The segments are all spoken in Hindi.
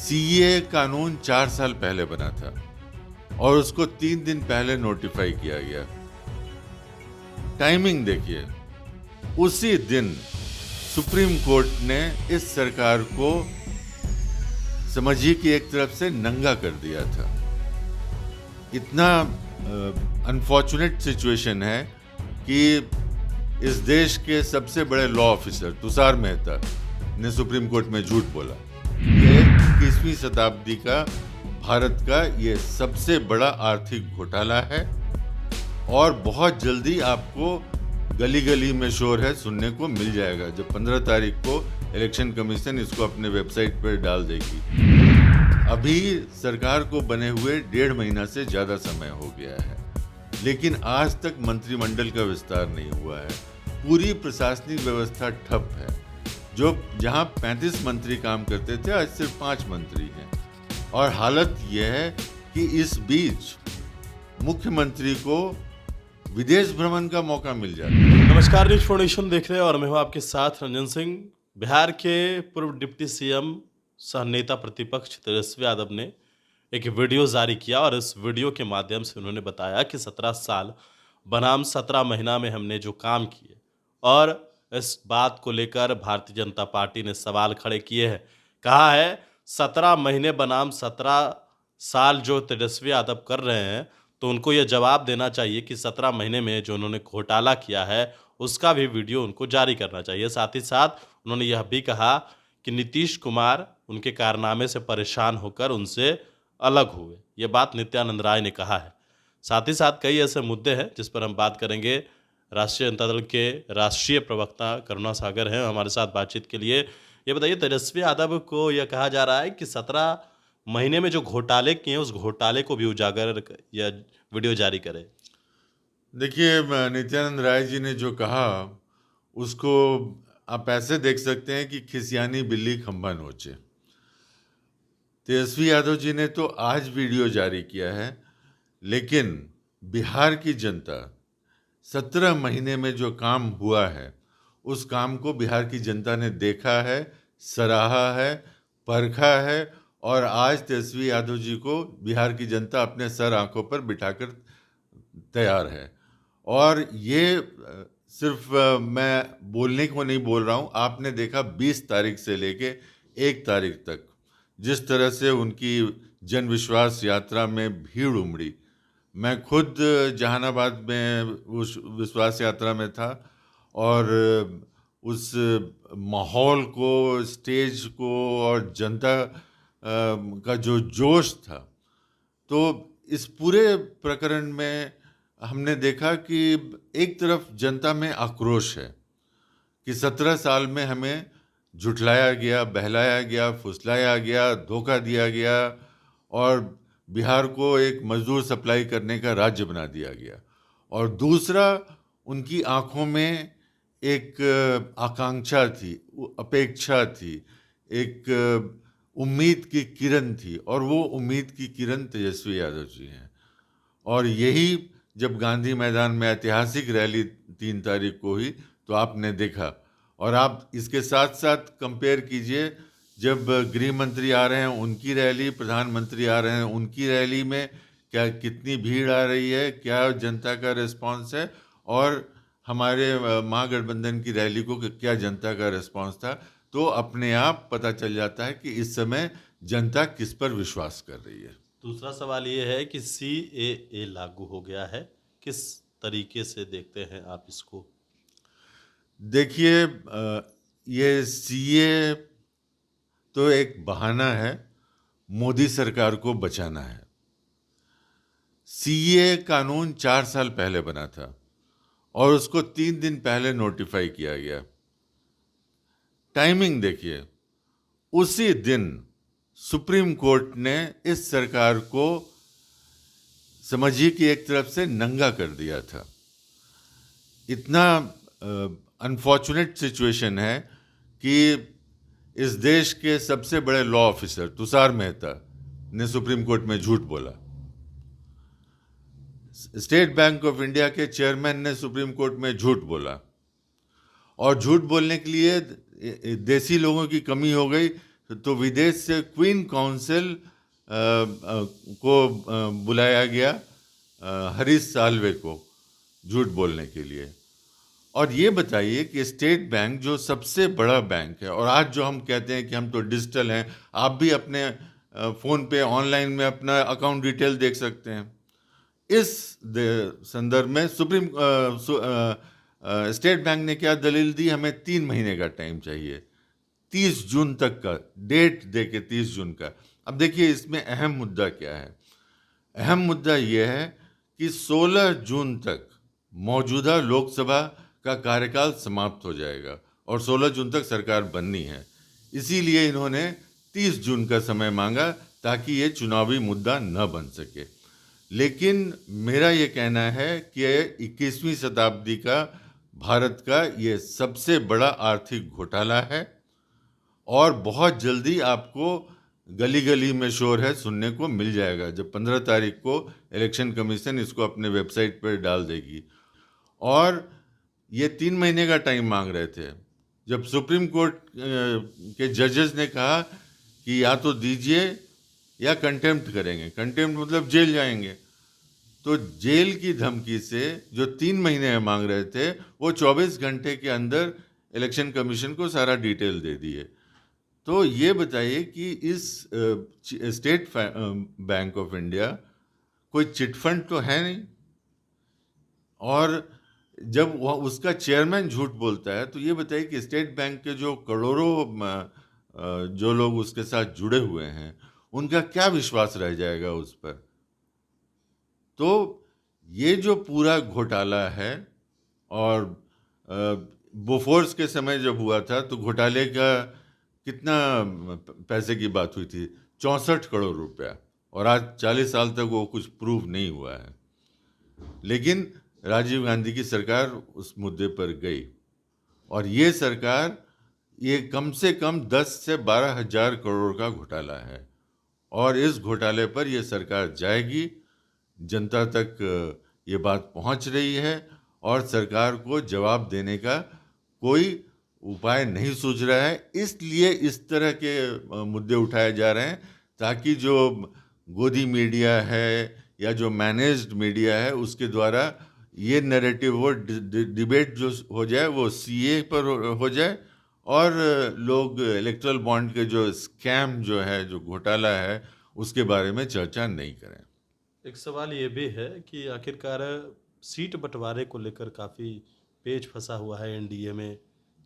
सीए कानून 4 साल पहले बना था और उसको 3 दिन पहले नोटिफाई किया गया। टाइमिंग देखिए, उसी दिन सुप्रीम कोर्ट ने इस सरकार को समझिए कि एक तरफ से नंगा कर दिया था। इतना अनफॉर्चुनेट सिचुएशन है कि इस देश के सबसे बड़े लॉ ऑफिसर तुषार मेहता ने सुप्रीम कोर्ट में झूठ बोला। ये 21वीं शताब्दी का भारत का ये सबसे बड़ा आर्थिक घोटाला है और बहुत जल्दी आपको गली गली में शोर है सुनने को मिल जाएगा जब 15 तारीख को इलेक्शन कमीशन इसको अपने वेबसाइट पर डाल देगी। अभी सरकार को बने हुए 1.5 महीना से ज़्यादा समय हो गया है, लेकिन आज तक मंत्रिमंडल का विस्तार नहीं हुआ है। पूरी प्रशासनिक व्यवस्था ठप है। जहां 35 मंत्री काम करते थे, आज सिर्फ 5 मंत्री हैं। और हालत यह है कि इस बीच मुख्यमंत्री को विदेश भ्रमण का मौका मिल जाता है। नमस्कार, न्यूज फाउंडेशन देख रहे हैं और मैं हूं आपके साथ रंजन सिंह। बिहार के पूर्व डिप्टी सीएम सह नेता प्रतिपक्ष तेजस्वी यादव ने एक वीडियो जारी किया और इस वीडियो के माध्यम से उन्होंने बताया कि 17 साल बनाम 17 महीना में हमने जो काम किए, और इस बात को लेकर भारतीय जनता पार्टी ने सवाल खड़े किए हैं। कहा है 17 महीने बनाम 17 साल जो तेजस्वी यादव कर रहे हैं, तो उनको ये जवाब देना चाहिए कि 17 महीने में जो उन्होंने घोटाला किया है उसका भी वीडियो उनको जारी करना चाहिए। साथ ही साथ उन्होंने यह भी कहा कि नीतीश कुमार उनके कारनामे से परेशान होकर उनसे अलग हुए। ये बात नित्यानंद राय ने कहा है। साथ ही साथ कई ऐसे मुद्दे हैं जिस पर हम बात करेंगे। राष्ट्रीय जनता दल के राष्ट्रीय प्रवक्ता करुणा सागर हैं हमारे साथ बातचीत के लिए। ये बताइए, तेजस्वी यादव को यह कहा जा रहा है कि 17 महीने में जो घोटाले किए उस घोटाले को भी उजागर या वीडियो जारी करे। देखिए, नित्यानंद राय जी ने जो कहा उसको आप ऐसे देख सकते हैं कि खिसियानी बिल्ली खंभा नोचे। तेजस्वी यादव जी ने तो आज वीडियो जारी किया है, लेकिन बिहार की जनता 17 महीने में जो काम हुआ है उस काम को बिहार की जनता ने देखा है, सराहा है, परखा है और आज तेजस्वी यादव जी को बिहार की जनता अपने सर आंखों पर बिठाकर तैयार है। और ये सिर्फ मैं बोलने को नहीं बोल रहा हूँ। आपने देखा 20 तारीख से लेके 1 तारीख तक जिस तरह से उनकी जन विश्वास यात्रा में भीड़ उमड़ी। मैं खुद जहानाबाद में उस विश्वास यात्रा में था और उस माहौल को, स्टेज को और जनता का जो जोश था, तो इस पूरे प्रकरण में हमने देखा कि एक तरफ जनता में आक्रोश है कि 17 साल में हमें झुठलाया गया, बहलाया गया, फुसलाया गया, धोखा दिया गया और बिहार को एक मजदूर सप्लाई करने का राज्य बना दिया गया। और दूसरा, उनकी आंखों में एक आकांक्षा थी, अपेक्षा थी, एक उम्मीद की किरण थी और वो उम्मीद की किरण तेजस्वी यादव जी हैं। और यही जब गांधी मैदान में ऐतिहासिक रैली 3 तारीख को हुई तो आपने देखा। और आप इसके साथ साथ कंपेयर कीजिए, जब गृह मंत्री आ रहे हैं उनकी रैली, प्रधानमंत्री आ रहे हैं उनकी रैली में क्या कितनी भीड़ आ रही है, क्या जनता का रिस्पांस है, और हमारे महागठबंधन की रैली को क्या जनता का रिस्पांस था। तो अपने आप पता चल जाता है कि इस समय जनता किस पर विश्वास कर रही है। दूसरा सवाल ये है कि CAA लागू हो गया है, किस तरीके से देखते हैं आप इसको? देखिए, ये सीए तो एक बहाना है मोदी सरकार को बचाना है। सीए कानून 4 साल पहले बना था और उसको 3 दिन पहले नोटिफाई किया गया। टाइमिंग देखिए, उसी दिन सुप्रीम कोर्ट ने इस सरकार को समझिए कि एक तरफ से नंगा कर दिया था। इतना अनफॉर्चुनेट सिचुएशन है कि इस देश के सबसे बड़े लॉ ऑफिसर तुषार मेहता ने सुप्रीम कोर्ट में झूठ बोला। स्टेट बैंक ऑफ इंडिया के चेयरमैन ने सुप्रीम कोर्ट में झूठ बोला। और झूठ बोलने के लिए देसी लोगों की कमी हो गई तो विदेश से क्वीन काउंसिल को बुलाया गया हरीश साल्वे को झूठ बोलने के लिए। और ये बताइए कि स्टेट बैंक जो सबसे बड़ा बैंक है, और आज जो हम कहते हैं कि हम तो डिजिटल हैं, आप भी अपने फ़ोन पे ऑनलाइन में अपना अकाउंट डिटेल देख सकते हैं। इस संदर्भ में स्टेट बैंक ने क्या दलील दी, हमें 3 महीने का टाइम चाहिए, 30 जून तक का डेट दे के 30 जून का। अब देखिए इसमें अहम मुद्दा क्या है। अहम मुद्दा यह है कि 16 जून तक मौजूदा लोकसभा का कार्यकाल समाप्त हो जाएगा और 16 जून तक सरकार बननी है। इसीलिए इन्होंने 30 जून का समय मांगा ताकि ये चुनावी मुद्दा न बन सके। लेकिन मेरा ये कहना है कि 21वीं शताब्दी का भारत का ये सबसे बड़ा आर्थिक घोटाला है और बहुत जल्दी आपको गली गली में शोर है सुनने को मिल जाएगा, जब 15 तारीख को इलेक्शन कमीशन इसको अपने वेबसाइट पर डाल देगी। और ये 3 महीने का टाइम मांग रहे थे, जब सुप्रीम कोर्ट के जजेस ने कहा कि या तो दीजिए या कंटेम्प्ट करेंगे, कंटेम्प्ट मतलब जेल जाएंगे, तो जेल की धमकी से जो 3 महीने मांग रहे थे वो 24 घंटे के अंदर इलेक्शन कमीशन को सारा डिटेल दे दिए। तो ये बताइए कि इस स्टेट बैंक ऑफ इंडिया कोई चिटफंड तो है नहीं, और जब वह उसका चेयरमैन झूठ बोलता है तो ये बताइए कि स्टेट बैंक के जो करोड़ों जो लोग उसके साथ जुड़े हुए हैं उनका क्या विश्वास रह जाएगा उस पर। तो ये जो पूरा घोटाला है, और बोफोर्स के समय जब हुआ था तो घोटाले का कितना पैसे की बात हुई थी, 64 करोड़ रुपया, और आज 40 साल तक वो कुछ प्रूव नहीं हुआ है। लेकिन राजीव गांधी की सरकार उस मुद्दे पर गई, और ये सरकार, ये कम से कम 10 से 12 हजार करोड़ का घोटाला है, और इस घोटाले पर ये सरकार जाएगी। जनता तक ये बात पहुंच रही है और सरकार को जवाब देने का कोई उपाय नहीं सूझ रहा है। इसलिए इस तरह के मुद्दे उठाए जा रहे हैं ताकि जो गोदी मीडिया है या जो मैनेज्ड मीडिया है उसके द्वारा ये नैरेटिव, वो डिबेट जो हो जाए वो सीए पर हो जाए, और लोग इलेक्टोरल बॉन्ड के जो स्कैम जो है, जो घोटाला है, उसके बारे में चर्चा नहीं करें। एक सवाल ये भी है कि आखिरकार सीट बंटवारे को लेकर काफ़ी पेच फंसा हुआ है एनडीए में।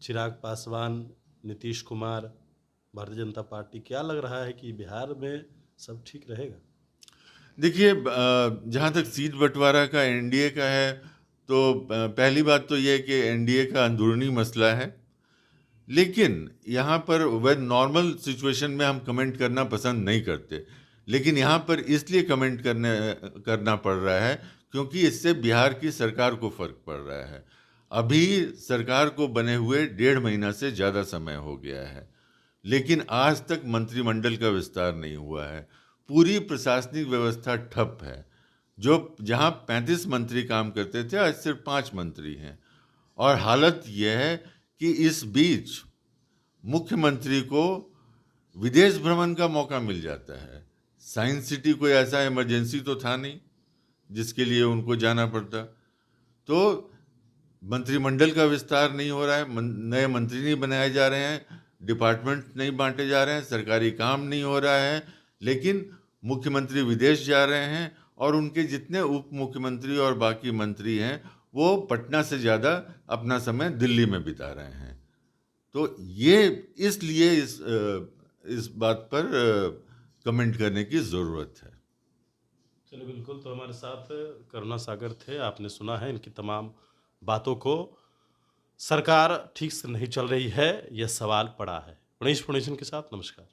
चिराग पासवान, नीतीश कुमार, भारतीय जनता पार्टी, क्या लग रहा है कि बिहार में सब ठीक रहेगा? देखिए, जहाँ तक सीट बंटवारा का एनडीए का है, तो पहली बात तो ये है कि एनडीए का अंदरूनी मसला है। लेकिन यहाँ पर वह नॉर्मल सिचुएशन में हम कमेंट करना पसंद नहीं करते, लेकिन यहाँ पर इसलिए कमेंट करना पड़ रहा है क्योंकि इससे बिहार की सरकार को फर्क पड़ रहा है। अभी सरकार को बने हुए 1.5 महीना से ज़्यादा समय हो गया है, लेकिन आज तक मंत्रिमंडल का विस्तार नहीं हुआ है। पूरी प्रशासनिक व्यवस्था ठप है। जहाँ 35 मंत्री काम करते थे, आज सिर्फ 5 मंत्री हैं। और हालत यह है कि इस बीच मुख्यमंत्री को विदेश भ्रमण का मौका मिल जाता है। साइंस सिटी कोई ऐसा इमरजेंसी तो था नहीं जिसके लिए उनको जाना पड़ता। तो मंत्रिमंडल का विस्तार नहीं हो रहा है, नए मंत्री नहीं बनाए जा रहे हैं, डिपार्टमेंट नहीं बांटे जा रहे हैं, सरकारी काम नहीं हो रहा है, लेकिन मुख्यमंत्री विदेश जा रहे हैं और उनके जितने उप मुख्यमंत्री और बाकी मंत्री हैं वो पटना से ज़्यादा अपना समय दिल्ली में बिता रहे हैं। तो ये इसलिए इस बात पर कमेंट करने की ज़रूरत है। चलिए, बिल्कुल। तो हमारे साथ करुणा सागर थे। आपने सुना है इनकी तमाम बातों को। सरकार ठीक से नहीं चल रही है, यह सवाल पड़ा है। गणेश फाउंडेशन के साथ नमस्कार।